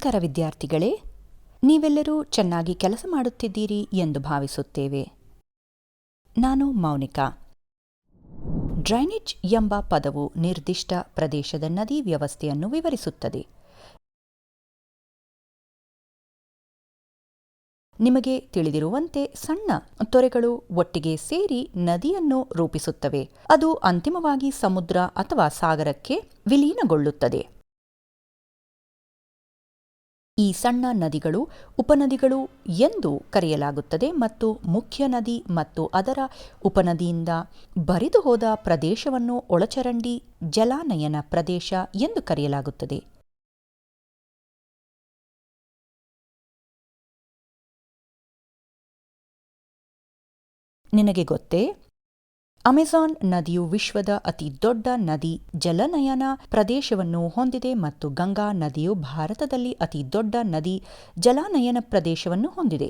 ನಮಸ್ಕಾರ ವಿದ್ಯಾರ್ಥಿಗಳೇ, ನೀವೆಲ್ಲರೂ ಚೆನ್ನಾಗಿ ಕೆಲಸ ಮಾಡುತ್ತಿದ್ದೀರಿ ಎಂದು ಭಾವಿಸುತ್ತೇವೆ. ನಾನು ಮೌನಿಕಾ. ಡ್ರೈನೇಜ್ ಎಂಬ ಪದವು ನಿರ್ದಿಷ್ಟ ಪ್ರದೇಶದ ನದಿ ವ್ಯವಸ್ಥೆಯನ್ನು ವಿವರಿಸುತ್ತದೆ. ನಿಮಗೆ ತಿಳಿದಿರುವಂತೆ ಸಣ್ಣ ತೊರೆಗಳು ಒಟ್ಟಿಗೆ ಸೇರಿ ನದಿಯನ್ನು ರೂಪಿಸುತ್ತವೆ. ಅದು ಅಂತಿಮವಾಗಿ ಸಮುದ್ರ ಅಥವಾ ಸಾಗರಕ್ಕೆ ವಿಲೀನಗೊಳ್ಳುತ್ತದೆ. ಈ ಸಣ್ಣ ನದಿಗಳು ಉಪನದಿಗಳು ಎಂದು ಕರೆಯಲಾಗುತ್ತದೆ ಮತ್ತು ಮುಖ್ಯ ನದಿ ಮತ್ತು ಅದರ ಉಪನದಿಯಿಂದ ಬರಿದು ಹೋದ ಪ್ರದೇಶವನ್ನು ಒಳಚರಂಡಿ ಜಲಾನಯನ ಪ್ರದೇಶ ಎಂದು ಕರೆಯಲಾಗುತ್ತದೆ. ನಿನಗೆ ಗೊತ್ತೇ? ಅಮೆಜಾನ್ ನದಿಯು ವಿಶ್ವದ ಅತಿ ದೊಡ್ಡ ನದಿ ಜಲನಯನ ಪ್ರದೇಶವನ್ನು ಹೊಂದಿದೆ ಮತ್ತು ಗಂಗಾ ನದಿಯು ಭಾರತದಲ್ಲಿ ಅತಿ ದೊಡ್ಡ ನದಿ ಜಲಾನಯನ ಪ್ರದೇಶವನ್ನು ಹೊಂದಿದೆ.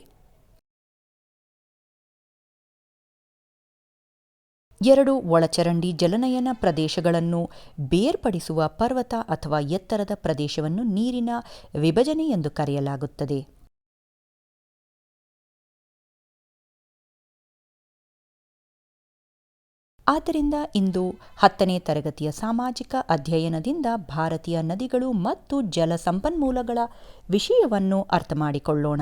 ಎರಡು ಒಳಚರಂಡಿ ಜಲನಯನ ಪ್ರದೇಶಗಳನ್ನು ಬೇರ್ಪಡಿಸುವ ಪರ್ವತ ಅಥವಾ ಎತ್ತರದ ಪ್ರದೇಶವನ್ನು ನೀರಿನ ವಿಭಜನೆ ಎಂದು ಕರೆಯಲಾಗುತ್ತದೆ. ಆದ್ದರಿಂದ ಇಂದು 10ನೇ ತರಗತಿಯ ಸಾಮಾಜಿಕ ಅಧ್ಯಯನದಿಂದ ಭಾರತೀಯ ನದಿಗಳು ಮತ್ತು ಜಲ ಸಂಪನ್ಮೂಲಗಳ ವಿಷಯವನ್ನು ಅರ್ಥಮಾಡಿಕೊಳ್ಳೋಣ.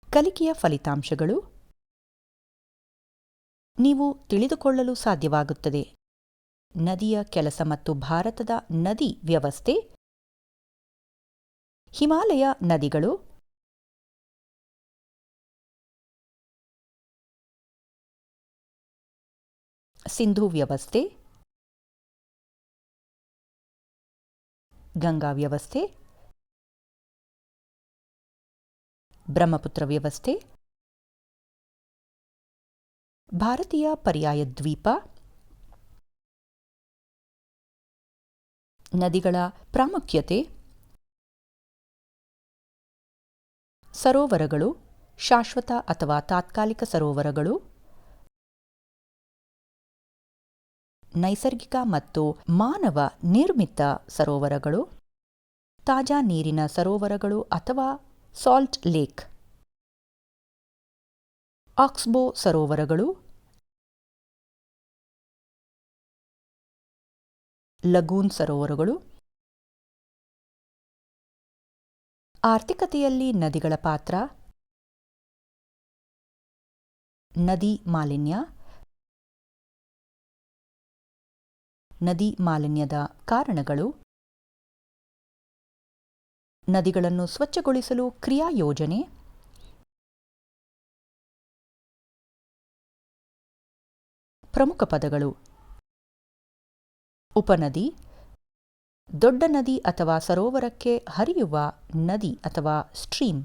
ಕಲಿಕೆಯ ಫಲಿತಾಂಶಗಳು. ನೀವು ತಿಳಿದುಕೊಳ್ಳಲು ಸಾಧ್ಯವಾಗುತ್ತದೆ. ನದಿಯ ಕೆಲಸ ಮತ್ತು ಭಾರತದ ನದಿ ವ್ಯವಸ್ಥೆ. ಹಿಮಾಲಯ ನದಿಗಳು. ಸಿಂಧೂ ವ್ಯವಸ್ಥೆ, ಗಂಗಾ ವ್ಯವಸ್ಥೆ, ಬ್ರಹ್ಮಪುತ್ರ ವ್ಯವಸ್ಥೆ, ಭಾರತೀಯ ಪರ್ಯಾಯ ದ್ವೀಪ, ನದಿಗಳ ಪ್ರಾಮುಖ್ಯತೆ, ಸರೋವರಗಳು, ಶಾಶ್ವತ ಅಥವಾ ತಾತ್ಕಾಲಿಕ ಸರೋವರಗಳು, ನೈಸರ್ಗಿಕ ಮತ್ತು ಮಾನವ ನಿರ್ಮಿತ ಸರೋವರಗಳು, ತಾಜಾ ನೀರಿನ ಸರೋವರಗಳು ಅಥವಾ ಸಾಲ್ಟ್ ಲೇಕ್, ಆಕ್ಸ್ಬೋ ಸರೋವರಗಳು, ಲಗೂನ್ ಸರೋವರಗಳು. ಆರ್ಥಿಕತೆಯಲ್ಲಿ ನದಿಗಳ ಪಾತ್ರ. ನದಿ ಮಾಲಿನ್ಯ. ನದಿ ಮಾಲಿನ್ಯದ ಕಾರಣಗಳು. ನದಿಗಳನ್ನು ಸ್ವಚ್ಛಗೊಳಿಸಲು ಕ್ರಿಯಾ ಯೋಜನೆ. ಪ್ರಮುಖ ಪದಗಳು. ಉಪನದಿ, ದೊಡ್ಡ ನದಿ ಅಥವಾ ಸರೋವರಕ್ಕೆ ಹರಿಯುವ ನದಿ ಅಥವಾ ಸ್ಟ್ರೀಮ್.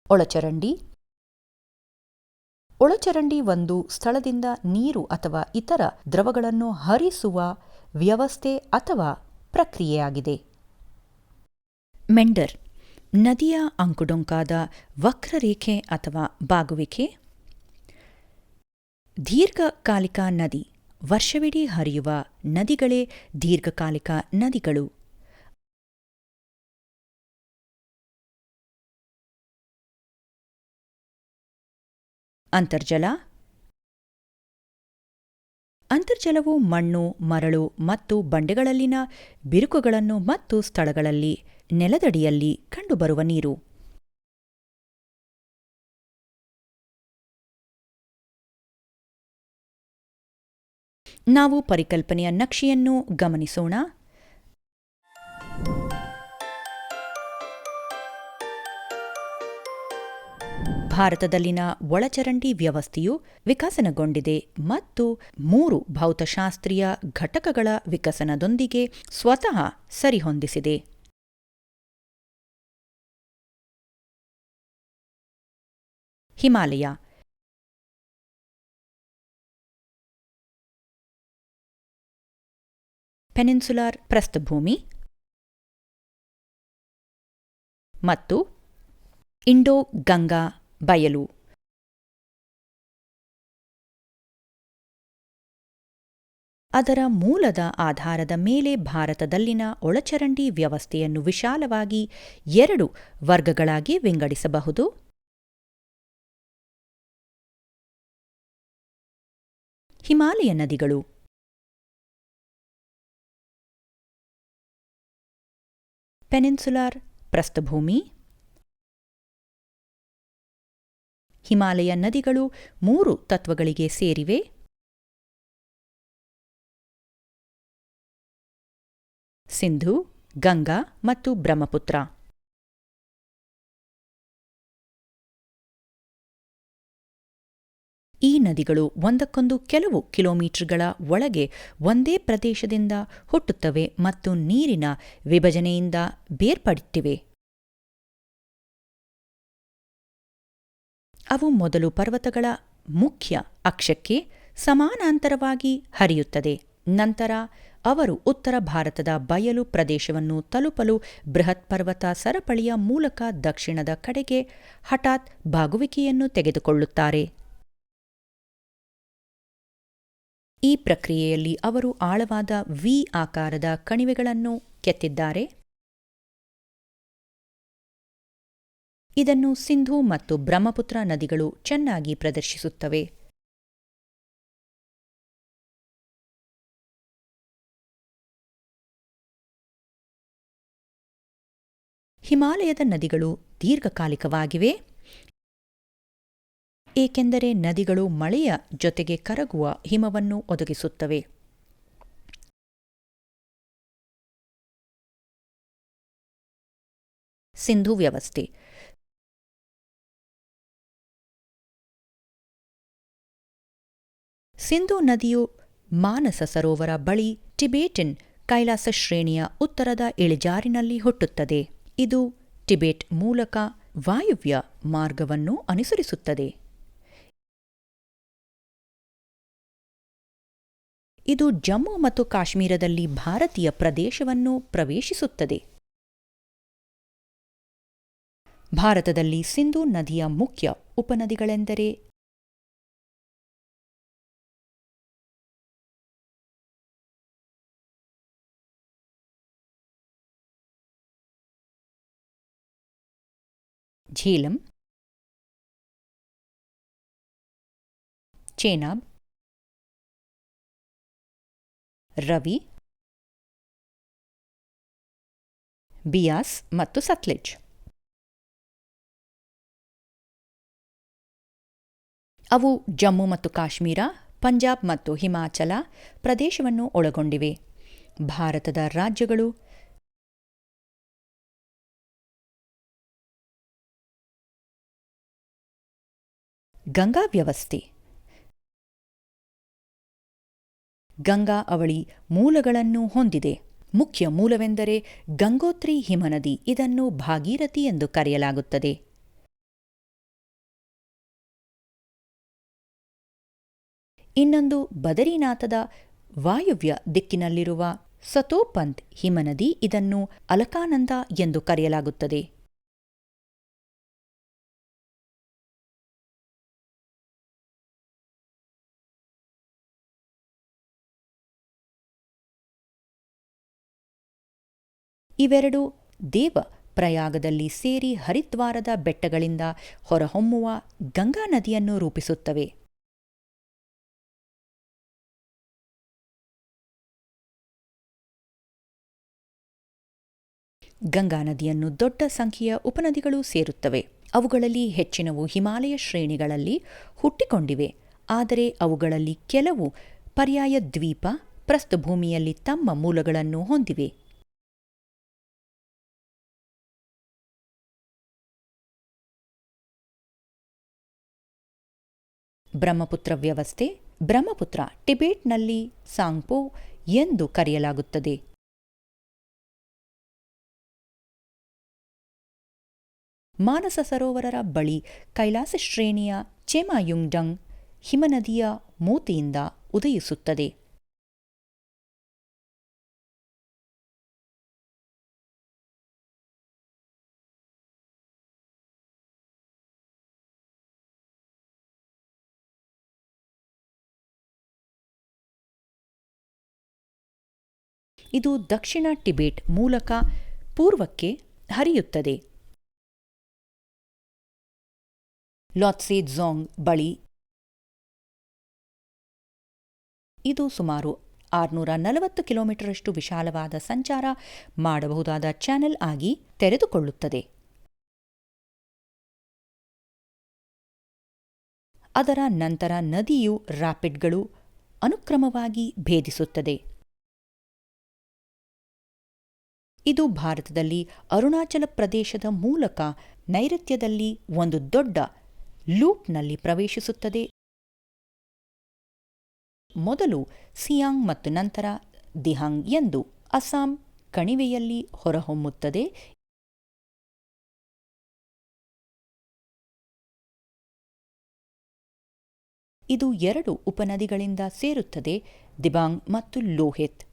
ಒಳಚರಂಡಿ. ಒಳಚರಂಡಿ ಒಂದು ಸ್ಥಳದಿಂದ ನೀರು ಅಥವಾ ಇತರ ದ್ರವಗಳನ್ನು ಹರಿಸುವ ವ್ಯವಸ್ಥೆ ಅಥವಾ ಪ್ರಕ್ರಿಯೆಯಾಗಿದೆ. ಮೆಂಡರ್, ನದಿಯ ಅಂಕುಡೊಂಕಾದ ವಕ್ರರೇಖೆ ಅಥವಾ ಬಾಗುವಿಕೆ. ದೀರ್ಘಕಾಲಿಕ ನದಿ, ವರ್ಷವಿಡೀ ಹರಿಯುವ ನದಿಗಳೇ ದೀರ್ಘಕಾಲಿಕ ನದಿಗಳು. ಅಂತರ್ಜಲ. ಅಂತರ್ಜಲವು ಮಣ್ಣು, ಮರಳು ಮತ್ತು ಬಂಡೆಗಳಲ್ಲಿನ ಬಿರುಕುಗಳನ್ನು ಮತ್ತು ಸ್ಥಳಗಳಲ್ಲಿ ನೆಲದಡಿಯಲ್ಲಿ ಕಂಡುಬರುವ ನೀರು. ನಾವು ಪರಿಕಲ್ಪನೆಯ ನಕ್ಷೆಯನ್ನು ಗಮನಿಸೋಣ. ಭಾರತದಲ್ಲಿನ ಒಳಚರಂಡಿ ವ್ಯವಸ್ಥೆಯು ವಿಕಸನಗೊಂಡಿದೆ ಮತ್ತು 3 ಭೌತಶಾಸ್ತ್ರೀಯ ಘಟಕಗಳ ವಿಕಸನದೊಂದಿಗೆ ಸ್ವತಃ ಸರಿಹೊಂದಿಸಿದೆ. ಹಿಮಾಲಯ. ಪೆನಿನ್ಸುಲಾರ್ ಪ್ರಸ್ಥಭೂಮಿ ಮತ್ತು ಇಂಡೋ-ಗಂಗಾ ಬಯಲು. ಅದರ ಮೂಲದ ಆಧಾರದ ಮೇಲೆ ಭಾರತದಲ್ಲಿನ ಒಳಚರಂಡಿ ವ್ಯವಸ್ಥೆಯನ್ನು ವಿಶಾಲವಾಗಿ 2 ವರ್ಗಗಳಾಗಿ ವಿಂಗಡಿಸಬಹುದು. ಹಿಮಾಲಯ ನದಿಗಳು. ಪೆನಿನ್ಸುಲಾರ್ ಪ್ರಸ್ಥಭೂಮಿ. ಹಿಮಾಲಯ ನದಿಗಳು 3 ತತ್ವಗಳಿಗೆ ಸೇರಿವೆ. ಸಿಂಧೂ, ಗಂಗಾ ಮತ್ತು ಬ್ರಹ್ಮಪುತ್ರ. ಈ ನದಿಗಳು ಒಂದಕ್ಕೊಂದು ಕೆಲವು ಕಿಲೋಮೀಟರ್ಗಳ ಒಳಗೆ ಒಂದೇ ಪ್ರದೇಶದಿಂದ ಹುಟ್ಟುತ್ತವೆ ಮತ್ತು ನೀರಿನ ವಿಭಜನೆಯಿಂದ ಬೇರ್ಪಟ್ಟಿವೆ. ಅವು ಮೊದಲು ಪರ್ವತಗಳ ಮುಖ್ಯ ಅಕ್ಷಕ್ಕೆ ಸಮಾನಾಂತರವಾಗಿ ಹರಿಯುತ್ತದೆ. ನಂತರ ಅವರು ಉತ್ತರ ಭಾರತದ ಬಯಲು ಪ್ರದೇಶವನ್ನು ತಲುಪಲು ಬೃಹತ್ ಪರ್ವತ ಸರಪಳಿಯ ಮೂಲಕ ದಕ್ಷಿಣದ ಕಡೆಗೆ ಹಠಾತ್ ಬಾಗುವಿಕೆಯನ್ನು ತೆಗೆದುಕೊಳ್ಳುತ್ತಾರೆ. ಈ ಪ್ರಕ್ರಿಯೆಯಲ್ಲಿ ಅವರು ಆಳವಾದ ವಿ ಆಕಾರದ ಕಣಿವೆಗಳನ್ನು ಕೆತ್ತಿದ್ದಾರೆ. ಇದನ್ನು ಸಿಂಧೂ ಮತ್ತು ಬ್ರಹ್ಮಪುತ್ರ ನದಿಗಳು ಚೆನ್ನಾಗಿ ಪ್ರದರ್ಶಿಸುತ್ತವೆ. ಹಿಮಾಲಯದ ನದಿಗಳು ದೀರ್ಘಕಾಲಿಕವಾಗಿವೆ, ಏಕೆಂದರೆ ನದಿಗಳು ಮಳೆಯ ಜೊತೆಗೆ ಕರಗುವ ಹಿಮವನ್ನು ಒದಗಿಸುತ್ತವೆ. ಸಿಂಧೂ ವ್ಯವಸ್ಥೆ. ಸಿಂಧೂ ನದಿಯು ಮಾನಸ ಸರೋವರ ಬಳಿ ಟಿಬೇಟಿನ್ ಕೈಲಾಸ ಶ್ರೇಣಿಯ ಉತ್ತರದ ಇಳಿಜಾರಿನಲ್ಲಿ ಹುಟ್ಟುತ್ತದೆ. ಇದು ಟಿಬೆಟ್ ಮೂಲಕ ವಾಯುವ್ಯ ಮಾರ್ಗವನ್ನು ಅನುಸರಿಸುತ್ತದೆ. ಇದು ಜಮ್ಮು ಮತ್ತು ಕಾಶ್ಮೀರದಲ್ಲಿ ಭಾರತೀಯ ಪ್ರದೇಶವನ್ನು ಪ್ರವೇಶಿಸುತ್ತದೆ. ಭಾರತದಲ್ಲಿ ಸಿಂಧೂ ನದಿಯ ಮುಖ್ಯ ಉಪನದಿಗಳೆಂದರೆ ಝೇಲಂ, ಚೇನಾಬ್, ರವಿ, ಬಿಯಾಸ್ ಮತ್ತು ಸತ್ಲೆಜ್. ಅವು ಜಮ್ಮು ಮತ್ತು ಕಾಶ್ಮೀರ, ಪಂಜಾಬ್ ಮತ್ತು ಹಿಮಾಚಲ ಪ್ರದೇಶವನ್ನು ಒಳಗೊಂಡಿವೆ. ಭಾರತದ ರಾಜ್ಯಗಳು ಗಂಗಾ ವ್ಯವಸ್ಥೆ. ಗಂಗಾ ಅವಳಿ ಮೂಲಗಳನ್ನು ಹೊಂದಿದೆ. ಮುಖ್ಯ ಮೂಲವೆಂದರೆ ಗಂಗೋತ್ರಿ ಹಿಮನದಿ. ಇದನ್ನು ಭಾಗೀರಥಿ ಎಂದು ಕರೆಯಲಾಗುತ್ತದೆ. ಇನ್ನೊಂದು ಬದರಿನಾಥದ ವಾಯುವ್ಯ ದಿಕ್ಕಿನಲ್ಲಿರುವ ಸತೋಪಂತ್ ಹಿಮನದಿ. ಇದನ್ನು ಅಲಕಾನಂದ ಎಂದು ಕರೆಯಲಾಗುತ್ತದೆ. ಇವೆರಡು ದೇವ ಪ್ರಯಾಗದಲ್ಲಿ ಸೇರಿ ಹರಿದ್ವಾರದ ಬೆಟ್ಟಗಳಿಂದ ಹೊರಹೊಮ್ಮುವ ಗಂಗಾ ನದಿಯನ್ನು ರೂಪಿಸುತ್ತವೆ. ಗಂಗಾ ನದಿಯನ್ನು ದೊಡ್ಡ ಸಂಖ್ಯೆಯ ಉಪನದಿಗಳು ಸೇರುತ್ತವೆ. ಅವುಗಳಲ್ಲಿ ಹೆಚ್ಚಿನವು ಹಿಮಾಲಯ ಶ್ರೇಣಿಗಳಲ್ಲಿ ಹುಟ್ಟಿಕೊಂಡಿವೆ, ಆದರೆ ಅವುಗಳಲ್ಲಿ ಕೆಲವು ಪರ್ಯಾಯ ದ್ವೀಪ ಪ್ರಸ್ಥಭೂಮಿಯಲ್ಲಿ ತಮ್ಮ ಮೂಲಗಳನ್ನು ಹೊಂದಿವೆ. ಬ್ರಹ್ಮಪುತ್ರ ವ್ಯವಸ್ಥೆ. ಬ್ರಹ್ಮಪುತ್ರ ಟಿಬೇಟ್ನಲ್ಲಿ ಸಾಂಗ್ಪೋ ಎಂದು ಕರೆಯಲಾಗುತ್ತದೆ. ಮಾನಸ ಸರೋವರರ ಬಳಿ ಕೈಲಾಸ ಶ್ರೇಣಿಯ ಚೆಮಾಯುಂಗ್ಡಂಗ್ ಹಿಮನದಿಯ ಮೂತಿಯಿಂದ ಉದಯಿಸುತ್ತದೆ. ಇದು ದಕ್ಷಿಣ ಟಿಬೆಟ್ ಮೂಲಕ ಪೂರ್ವಕ್ಕೆ ಹರಿಯುತ್ತದೆ. ಲಾಟ್ಸೆ ಝಾಂಗ್ ಬಳಿ ಇದು ಸುಮಾರು 640 ಕಿಲೋಮೀಟರಷ್ಟು ವಿಶಾಲವಾದ ಸಂಚಾರ ಮಾಡಬಹುದಾದ ಚಾನೆಲ್ ಆಗಿ ತೆರೆದುಕೊಳ್ಳುತ್ತದೆ. ಅದರ ನಂತರ ನದಿಯು ರಾಪಿಡ್ಗಳು ಅನುಕ್ರಮವಾಗಿ ಭೇದಿಸುತ್ತದೆ. ಇದು ಭಾರತದಲ್ಲಿ ಅರುಣಾಚಲ ಪ್ರದೇಶದ ಮೂಲಕ ನೈಋತ್ಯದಲ್ಲಿ ಒಂದು ದೊಡ್ಡ ಲೂಪ್ನಲ್ಲಿ ಪ್ರವೇಶಿಸುತ್ತದೆ. ಮೊದಲು ಸಿಯಾಂಗ್ ಮತ್ತು ನಂತರ ದಿಹಾಂಗ್ ಎಂದು ಅಸ್ಸಾಂ ಕಣಿವೆಯಲ್ಲಿ ಹೊರಹೊಮ್ಮುತ್ತದೆ. ಇದು 2 ಉಪನದಿಗಳಿಂದ ಸೇರುತ್ತದೆ, ದಿಬಾಂಗ್ ಮತ್ತು ಲೋಹಿತ್.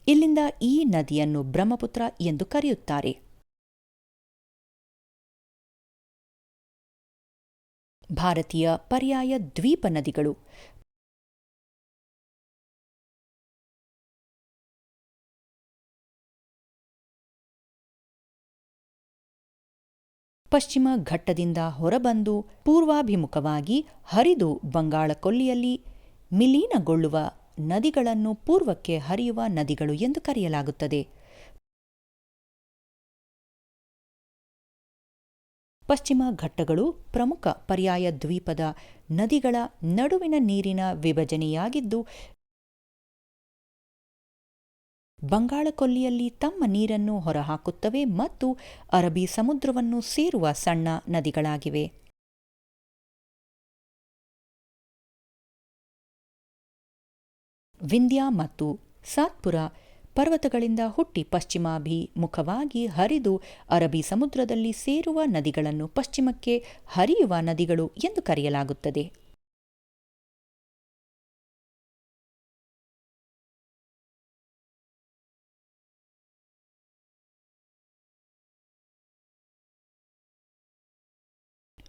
ಇಲ್ಲಿಂದ ಈ ನದಿಯನ್ನು ಬ್ರಹ್ಮಪುತ್ರ ಎಂದು ಕರೆಯುತ್ತಾರೆ. ಭಾರತೀಯ ಪರ್ಯಾಯ ದ್ವೀಪ ನದಿಗಳು. ಪಶ್ಚಿಮ ಘಟ್ಟದಿಂದ ಹೊರಬಂದು ಪೂರ್ವಾಭಿಮುಖವಾಗಿ ಹರಿದು ಬಂಗಾಳ ಕೊಲ್ಲಿಯಲ್ಲಿ ವಿಲೀನಗೊಳ್ಳುವ ನದಿಗಳನ್ನು ಪೂರ್ವಕ್ಕೆ ಹರಿಯುವ ನದಿಗಳು ಎಂದು ಕರೆಯಲಾಗುತ್ತದೆ. ಪಶ್ಚಿಮ ಘಟ್ಟಗಳು ಪ್ರಮುಖ ಪರ್ಯಾಯ ದ್ವೀಪದ ನದಿಗಳ ನಡುವಿನ ನೀರಿನ ವಿಭಜನೆಯಾಗಿದ್ದು, ಬಂಗಾಳ ಕೊಲ್ಲಿಯಲ್ಲಿ ತಮ್ಮ ನೀರನ್ನು ಹೊರಹಾಕುತ್ತವೆ ಮತ್ತು ಅರಬ್ಬಿ ಸಮುದ್ರವನ್ನು ಸೇರುವ ಸಣ್ಣ ನದಿಗಳಾಗಿವೆ. ವಿಂಧ್ಯ ಮತ್ತು ಸಾತ್ಪುರ ಪರ್ವತಗಳಿಂದ ಹುಟ್ಟಿ ಪಶ್ಚಿಮಾಭಿಮುಖವಾಗಿ ಹರಿದು ಅರಬ್ಬಿ ಸಮುದ್ರದಲ್ಲಿ ಸೇರುವ ನದಿಗಳನ್ನು ಪಶ್ಚಿಮಕ್ಕೆ ಹರಿಯುವ ನದಿಗಳು ಎಂದು ಕರೆಯಲಾಗುತ್ತದೆ.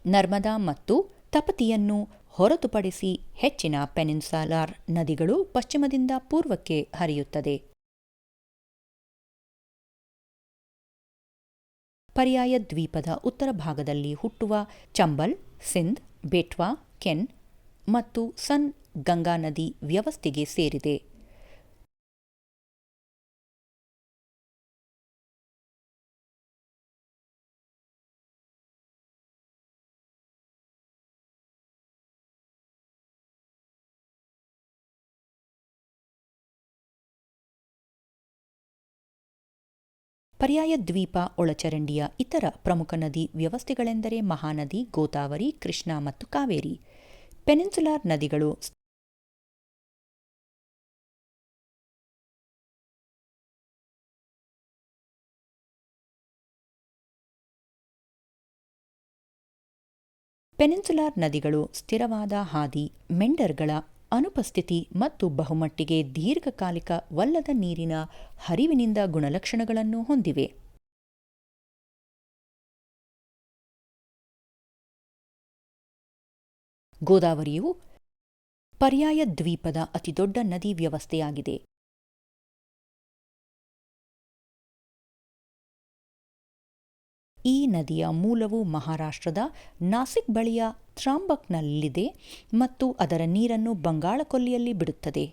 ನರ್ಮದಾ ಮತ್ತು ತಪತಿಯನ್ನು ಹೊರತುಪಡಿಸಿ ಹೆಚ್ಚಿನ ಪೆನಿನ್ಸುಲಾರ್ ನದಿಗಳು ಪಶ್ಚಿಮದಿಂದ ಪೂರ್ವಕ್ಕೆ ಹರಿಯುತ್ತದೆ. ಪರ್ಯಾಯ ದ್ವೀಪದ ಉತ್ತರ ಭಾಗದಲ್ಲಿ ಹುಟ್ಟುವ ಚಂಬಲ್, ಸಿಂಧ್, ಬೇಟ್ವಾ, ಕೆನ್ ಮತ್ತು ಸನ್ ಗಂಗಾ ನದಿ ವ್ಯವಸ್ಥೆಗೆ ಸೇರಿದೆ. ಪರ್ಯಾಯ ದ್ವೀಪ ಒಳಚರಂಡಿಯ ಇತರ ಪ್ರಮುಖ ನದಿ ವ್ಯವಸ್ಥೆಗಳೆಂದರೆ ಮಹಾನದಿ, ಗೋದಾವರಿ, ಕೃಷ್ಣಾ ಮತ್ತು ಕಾವೇರಿ. ಪೆನಿನ್ಸುಲಾರ್ ನದಿಗಳು ಸ್ಥಿರವಾದ ಹಾದಿ, ಮೆಂಡರ್ಗಳ ಅನುಪಸ್ಥಿತಿ ಮತ್ತು ಬಹುಮಟ್ಟಿಗೆ ದೀರ್ಘಕಾಲಿಕವಲ್ಲದ ನೀರಿನ ಹರಿವಿನಿಂದ ಗುಣಲಕ್ಷಣಗಳನ್ನು ಹೊಂದಿವೆ. ಗೋದಾವರಿಯು ಪರ್ಯಾಯ ದ್ವೀಪದ ಅತಿದೊಡ್ಡ ನದಿ ವ್ಯವಸ್ಥೆಯಾಗಿದೆ. ಈ ನದಿಯ ಮೂಲವು ಮಹಾರಾಷ್ಟ್ರದ ನಾಸಿಕ್ ಬಳಿಯ ತ್ರಾಂಬಕ್ನಲ್ಲಿದೆ ಮತ್ತು ಅದರ ನೀರನ್ನು ಬಂಗಾಳ ಕೊಲ್ಲಿಯಲ್ಲಿ ಬಿಡುತ್ತದೆ.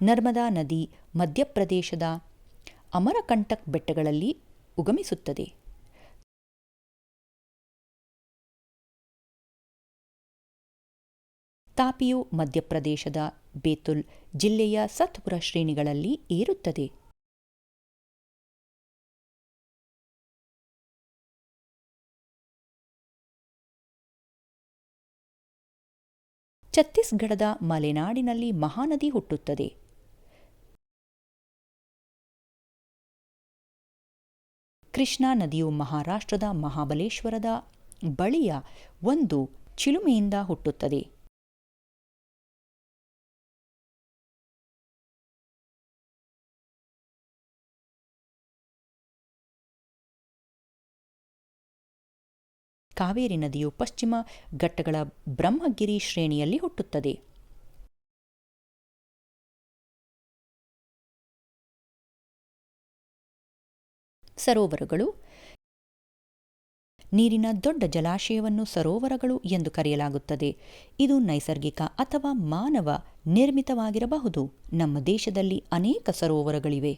ನರ್ಮದಾ ನದಿ ಮಧ್ಯಪ್ರದೇಶದ ಅಮರಕಂಟಕ್ ಬೆಟ್ಟಗಳಲ್ಲಿ ಉಗಮಿಸುತ್ತದೆ. ತಾಪಿಯು ಮಧ್ಯಪ್ರದೇಶದ ಬೇತುಲ್ ಜಿಲ್ಲೆಯ ಸತ್ಪುರ ಶ್ರೇಣಿಗಳಲ್ಲಿ ಏರುತ್ತದೆ. ಛತ್ತೀಸ್ಗಢದ ಮಲೆನಾಡಿನಲ್ಲಿ ಮಹಾನದಿ ಹುಟ್ಟುತ್ತದೆ. ಕೃಷ್ಣಾ ನದಿಯು ಮಹಾರಾಷ್ಟ್ರದ ಮಹಾಬಲೇಶ್ವರದ ಬಳಿಯ ಒಂದು ಚಿಲುಮೆಯಿಂದ ಹುಟ್ಟುತ್ತದೆ. ಕಾವೇರಿ ನದಿಯು ಪಶ್ಚಿಮ ಘಟ್ಟಗಳ ಬ್ರಹ್ಮಗಿರಿ ಶ್ರೇಣಿಯಲ್ಲಿ ಹುಟ್ಟುತ್ತದೆ. ಸರೋವರಗಳು. ನೀರಿನ ದೊಡ್ಡ ಜಲಾಶಯವನ್ನು ಸರೋವರಗಳು ಎಂದು ಕರೆಯಲಾಗುತ್ತದೆ. ಇದು ನೈಸರ್ಗಿಕ ಅಥವಾ ಮಾನವ ನಿರ್ಮಿತವಾಗಿರಬಹುದು. ನಮ್ಮ ದೇಶದಲ್ಲಿ ಅನೇಕ ಸರೋವರಗಳಿವೆ.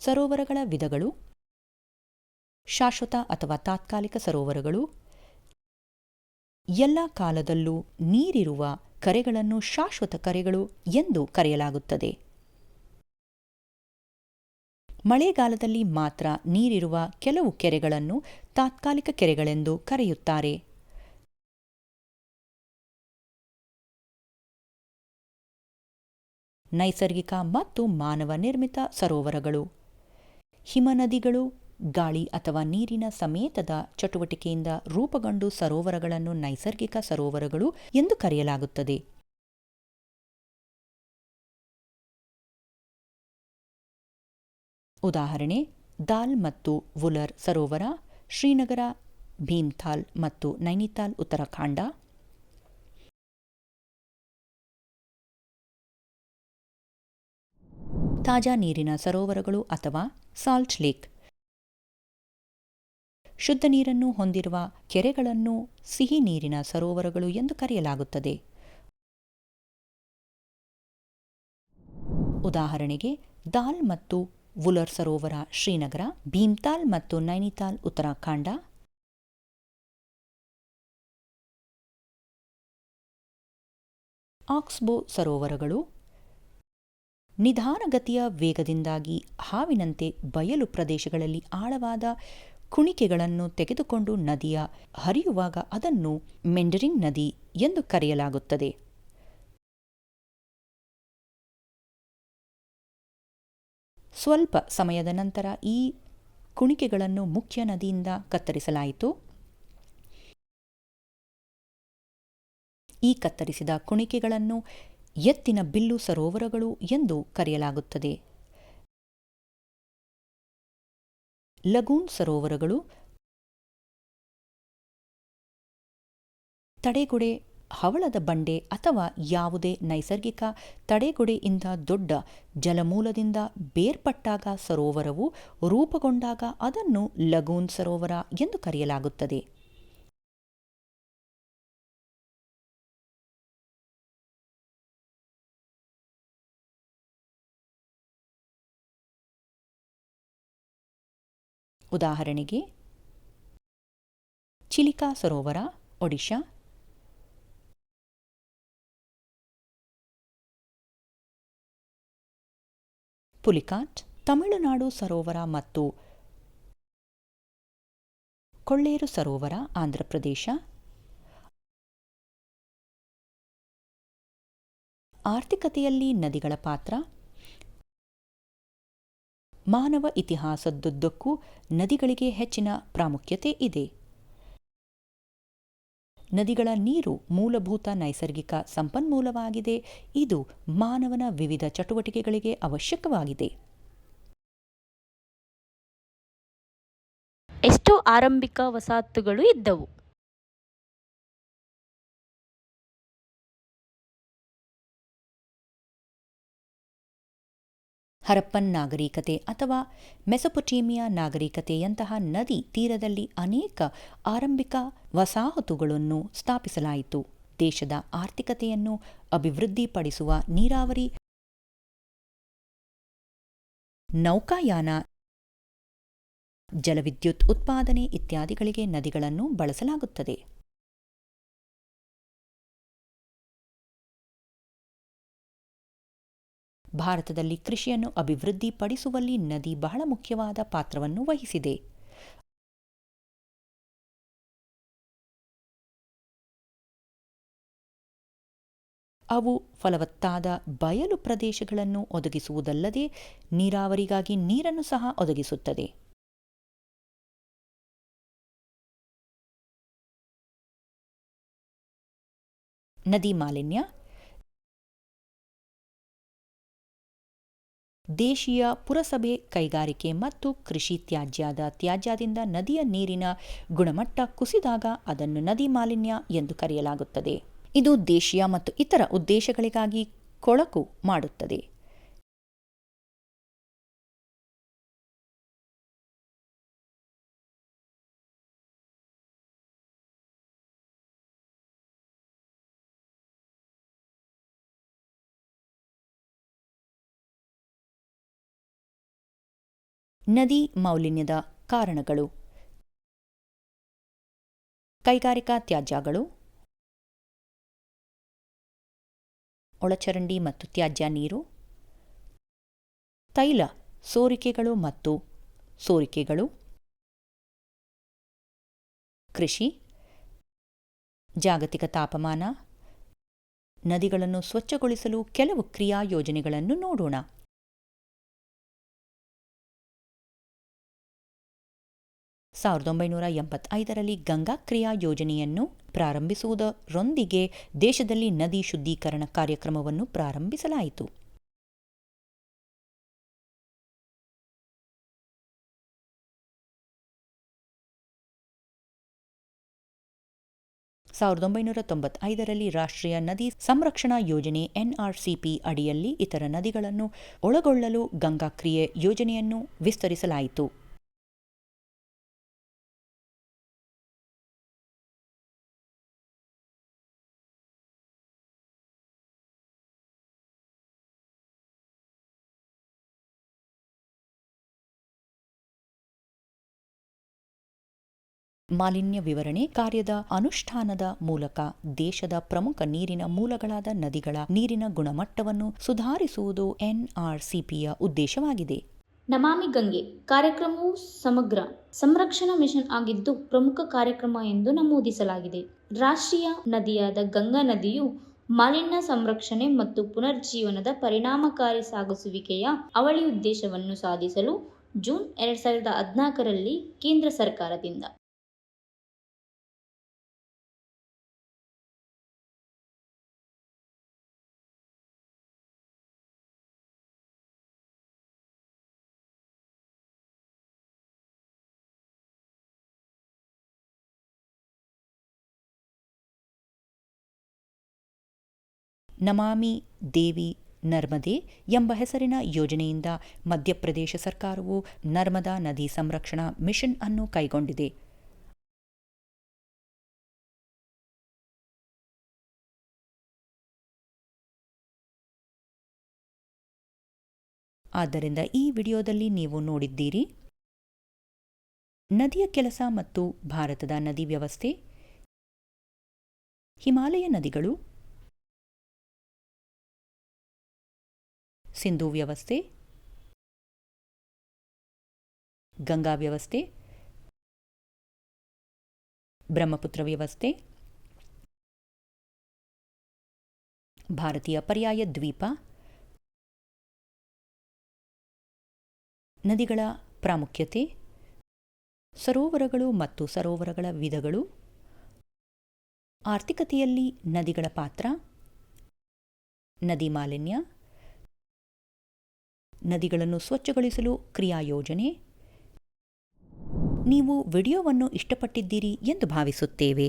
ಸರೋವರಗಳ ವಿಧಗಳು. ಶಾಶ್ವತ ಅಥವಾ ತಾತ್ಕಾಲಿಕ ಸರೋವರಗಳು. ಎಲ್ಲ ಕಾಲದಲ್ಲೂ ನೀರಿರುವ ಕರೆಗಳನ್ನು ಶಾಶ್ವತ ಕರೆಗಳು ಎಂದು ಕರೆಯಲಾಗುತ್ತದೆ. ಮಳೆಗಾಲದಲ್ಲಿ ಮಾತ್ರ ನೀರಿರುವ ಕೆಲವು ಕೆರೆಗಳನ್ನು ತಾತ್ಕಾಲಿಕ ಕೆರೆಗಳೆಂದು ಕರೆಯುತ್ತಾರೆ. ನೈಸರ್ಗಿಕ ಮತ್ತು ಮಾನವ ನಿರ್ಮಿತ ಸರೋವರಗಳು. ಹಿಮನದಿಗಳು, ಗಾಳಿ ಅಥವಾ ನೀರಿನ ಸಮೇತದ ಚಟುವಟಿಕೆಯಿಂದ ರೂಪುಗೊಂಡ ಸರೋವರಗಳನ್ನು ನೈಸರ್ಗಿಕ ಸರೋವರಗಳು ಎಂದು ಕರೆಯಲಾಗುತ್ತದೆ. ಉದಾಹರಣೆ: ದಾಲ್ ಮತ್ತು ವುಲರ್ ಸರೋವರ, ಶ್ರೀನಗರ, ಭೀಮ್ತಾಲ್ ಮತ್ತು ನೈನಿತಾಲ್, ಉತ್ತರಾಖಂಡ. ತಾಜಾ ನೀರಿನ ಸರೋವರಗಳು ಅಥವಾ ಸಾಲ್ಟ್ ಲೇಕ್. ಶುದ್ಧ ನೀರನ್ನು ಹೊಂದಿರುವ ಕೆರೆಗಳನ್ನು ಸಿಹಿ ನೀರಿನ ಸರೋವರಗಳು ಎಂದು ಕರೆಯಲಾಗುತ್ತದೆ. ಉದಾಹರಣೆಗೆ ದಾಲ್ ಮತ್ತು ವುಲರ್ ಸರೋವರ, ಶ್ರೀನಗರ, ಭೀಮ್ತಾಲ್ ಮತ್ತು ನೈನಿತಾಲ್, ಉತ್ತರಾಖಂಡ. ಆಕ್ಸ್ಬೋ ಸರೋವರಗಳು. ನಿಧಾನಗತಿಯ ವೇಗದಿಂದಾಗಿ ಹಾವಿನಂತೆ ಬಯಲು ಪ್ರದೇಶಗಳಲ್ಲಿ ಆಳವಾದ ಕುಣಿಕೆಗಳನ್ನು ತೆಗೆದುಕೊಂಡು ನದಿಯ ಹರಿಯುವಾಗ ಅದನ್ನು ಮೆಂಡರಿಂಗ್ ನದಿ ಎಂದು ಕರೆಯಲಾಗುತ್ತದೆ. ಸ್ವಲ್ಪ ಸಮಯದ ನಂತರ ಈ ಕುಣಿಕೆಗಳನ್ನು ಮುಖ್ಯ ನದಿಯಿಂದ ಕತ್ತರಿಸಲಾಯಿತು. ಈ ಕತ್ತರಿಸಿದ ಕುಣಿಕೆಗಳನ್ನು ಎತ್ತಿನ ಬಿಲ್ಲು ಸರೋವರಗಳು ಎಂದು ಕರೆಯಲಾಗುತ್ತದೆ. ಲಗೂನ್ ಸರೋವರಗಳು. ತಡೆಗೋಡೆ, ಹವಳದ ಬಂಡೆ ಅಥವಾ ಯಾವುದೇ ನೈಸರ್ಗಿಕ ತಡೆಗೋಡೆಯಿಂದ ದೊಡ್ಡ ಜಲಮೂಲದಿಂದ ಬೇರ್ಪಟ್ಟಾಗ ಸರೋವರವು ರೂಪುಗೊಂಡಾಗ ಅದನ್ನು ಲಗೂನ್ ಸರೋವರ ಎಂದು ಕರೆಯಲಾಗುತ್ತದೆ. ಉದಾಹರಣೆಗೆ ಚಿಲಿಕಾ ಸರೋವರ, ಒಡಿಶಾ. ಪುಲಿಕಾಟ್, ತಮಿಳುನಾಡು ಸರೋವರ ಮತ್ತು ಕೊಳ್ಳೇರು ಸರೋವರ, ಆಂಧ್ರಪ್ರದೇಶ. ಆರ್ಥಿಕತೆಯಲ್ಲಿ ನದಿಗಳ ಪಾತ್ರ. ಮಾನವ ಇತಿಹಾಸದುದ್ದಕ್ಕೂ ನದಿಗಳಿಗೆ ಹೆಚ್ಚಿನ ಪ್ರಾಮುಖ್ಯತೆ ಇದೆ. ನದಿಗಳ ನೀರು ಮೂಲಭೂತ ನೈಸರ್ಗಿಕ ಸಂಪನ್ಮೂಲವಾಗಿದೆ. ಇದು ಮಾನವನ ವಿವಿಧ ಚಟುವಟಿಕೆಗಳಿಗೆ ಅವಶ್ಯಕವಾಗಿದೆ. ಎಷ್ಟು ಆರಂಭಿಕ ವಸಾಹತುಗಳು ಇದ್ದವು? ಹರಪ್ಪನ್ ನಾಗರಿಕತೆ ಅಥವಾ ಮೆಸೊಪೊಟೇಮಿಯಾ ನಾಗರಿಕತೆಯಂತಹ ನದಿ ತೀರದಲ್ಲಿ ಅನೇಕ ಆರಂಭಿಕ ವಸಾಹತುಗಳನ್ನು ಸ್ಥಾಪಿಸಲಾಯಿತು. ದೇಶದ ಆರ್ಥಿಕತೆಯನ್ನು ಅಭಿವೃದ್ಧಿಪಡಿಸುವ ನೀರಾವರಿ, ನೌಕಾಯಾನ, ಜಲವಿದ್ಯುತ್ ಉತ್ಪಾದನೆ ಇತ್ಯಾದಿಗಳಿಗೆ ನದಿಗಳನ್ನು ಬಳಸಲಾಗುತ್ತದೆ. ಭಾರತದಲ್ಲಿ ಕೃಷಿಯನ್ನು ಅಭಿವೃದ್ಧಿಪಡಿಸುವಲ್ಲಿ ನದಿ ಬಹಳ ಮುಖ್ಯವಾದ ಪಾತ್ರವನ್ನು ವಹಿಸಿದೆ. ಅವು ಫಲವತ್ತಾದ ಬಯಲು ಪ್ರದೇಶಗಳನ್ನು ಒದಗಿಸುವುದಲ್ಲದೆ ನೀರಾವರಿಗಾಗಿ ನೀರನ್ನು ಸಹ ಒದಗಿಸುತ್ತದೆ. ನದಿ ಮಾಲಿನ್ಯ. ದೇಶೀಯ ಪುರಸಭೆ ಕೈಗಾರಿಕೆ ಮತ್ತು ಕೃಷಿ ತ್ಯಾಜ್ಯದಿಂದ ನದಿಯ ನೀರಿನ ಗುಣಮಟ್ಟ ಕುಸಿದಾಗ ಅದನ್ನು ನದಿ ಮಾಲಿನ್ಯ ಎಂದು ಕರೆಯಲಾಗುತ್ತದೆ. ಇದು ದೇಶೀಯ ಮತ್ತು ಇತರ ಉದ್ದೇಶಗಳಿಗಾಗಿ ಕೊಳಕು ಮಾಡುತ್ತದೆ. ನದಿ ಮಾಲಿನ್ಯದ ಕಾರಣಗಳು: ಕೈಗಾರಿಕಾ ತ್ಯಾಜ್ಯಗಳು, ಒಳಚರಂಡಿ ಮತ್ತು ತ್ಯಾಜ್ಯ ನೀರು, ತೈಲ ಸೋರಿಕೆಗಳು ಮತ್ತು ಸೋರಿಕೆಗಳು, ಕೃಷಿ, ಜಾಗತಿಕ ತಾಪಮಾನ. ನದಿಗಳನ್ನು ಸ್ವಚ್ಛಗೊಳಿಸಲು ಕೆಲವು ಕ್ರಿಯಾ ಯೋಜನೆಗಳನ್ನು ನೋಡೋಣ. ಸಾವಿರದ 1985ರಲ್ಲಿ ಗಂಗಾ ಕ್ರಿಯಾ ಯೋಜನೆಯನ್ನು ಪ್ರಾರಂಭಿಸುವುದರೊಂದಿಗೆ ದೇಶದಲ್ಲಿ ನದಿ ಶುದ್ಧೀಕರಣ ಕಾರ್ಯಕ್ರಮವನ್ನು ಪ್ರಾರಂಭಿಸಲಾಯಿತು. ಸಾವಿರದ 1995ರಲ್ಲಿ ರಾಷ್ಟ್ರೀಯ ನದಿ ಸಂರಕ್ಷಣಾ ಯೋಜನೆ NRCP ಅಡಿಯಲ್ಲಿ ಇತರ ನದಿಗಳನ್ನು ಒಳಗೊಳ್ಳಲು ಗಂಗಾ ಕ್ರಿಯೆ ಯೋಜನೆಯನ್ನು ವಿಸ್ತರಿಸಲಾಯಿತು. ಮಾಲಿನ್ಯ ವಿವರಣೆ ಕಾರ್ಯದ ಅನುಷ್ಠಾನದ ಮೂಲಕ ದೇಶದ ಪ್ರಮುಖ ನೀರಿನ ಮೂಲಗಳಾದ ನದಿಗಳ ನೀರಿನ ಗುಣಮಟ್ಟವನ್ನು ಸುಧಾರಿಸುವುದು NRCPಯ ಉದ್ದೇಶವಾಗಿದೆ. ನಮಾಮಿ ಗಂಗೆ ಕಾರ್ಯಕ್ರಮವು ಸಮಗ್ರ ಸಂರಕ್ಷಣಾ ಮಿಷನ್ ಆಗಿದ್ದು ಪ್ರಮುಖ ಕಾರ್ಯಕ್ರಮ ಎಂದು ನಮೂದಿಸಲಾಗಿದೆ. ರಾಷ್ಟ್ರೀಯ ನದಿಯಾದ ಗಂಗಾ ನದಿಯು ಮಾಲಿನ್ಯ ಸಂರಕ್ಷಣೆ ಮತ್ತು ಪುನರುಜ್ಜೀವನದ ಪರಿಣಾಮಕಾರಿ ಸಾಗಿಸುವಿಕೆಯ ಅವಳಿ ಉದ್ದೇಶವನ್ನು ಸಾಧಿಸಲು ಜೂನ್ 2014ರಲ್ಲಿ ಕೇಂದ್ರ ಸರ್ಕಾರದಿಂದ ನಮಾಮಿ ದೇವಿ ನರ್ಮದೆ ಎಂಬ ಹೆಸರಿನ ಯೋಜನೆಯಿಂದ ಮಧ್ಯಪ್ರದೇಶ ಸರ್ಕಾರವು ನರ್ಮದಾ ನದಿ ಸಂರಕ್ಷಣಾ ಮಿಷನ್ ಅನ್ನು ಕೈಗೊಂಡಿದೆ. ಆದ್ದರಿಂದ ಈ ವಿಡಿಯೋದಲ್ಲಿ ನೀವು ನೋಡಿದ್ದೀರಿ ನದಿಯ ಕೆಲಸ ಮತ್ತು ಭಾರತದ ನದಿ ವ್ಯವಸ್ಥೆ, ಹಿಮಾಲಯ ನದಿಗಳು, ಸಿಂಧೂ ವ್ಯವಸ್ಥೆ, ಗಂಗಾ ವ್ಯವಸ್ಥೆ, ಬ್ರಹ್ಮಪುತ್ರ ವ್ಯವಸ್ಥೆ, ಭಾರತೀಯ ಪರ್ಯಾಯ ದ್ವೀಪ, ನದಿಗಳ ಪ್ರಾಮುಖ್ಯತೆ, ಸರೋವರಗಳು ಮತ್ತು ಸರೋವರಗಳ ವಿಧಗಳು, ಆರ್ಥಿಕತೆಯಲ್ಲಿ ನದಿಗಳ ಪಾತ್ರ, ನದಿ ಮಾಲಿನ್ಯ, ನದಿಗಳನ್ನು ಸ್ವಚ್ಛಗೊಳಿಸಲು ಕ್ರಿಯಾ ಯೋಜನೆ. ನೀವು ವಿಡಿಯೋವನ್ನು ಇಷ್ಟಪಟ್ಟಿದ್ದೀರಿ ಎಂದು ಭಾವಿಸುತ್ತೇವೆ.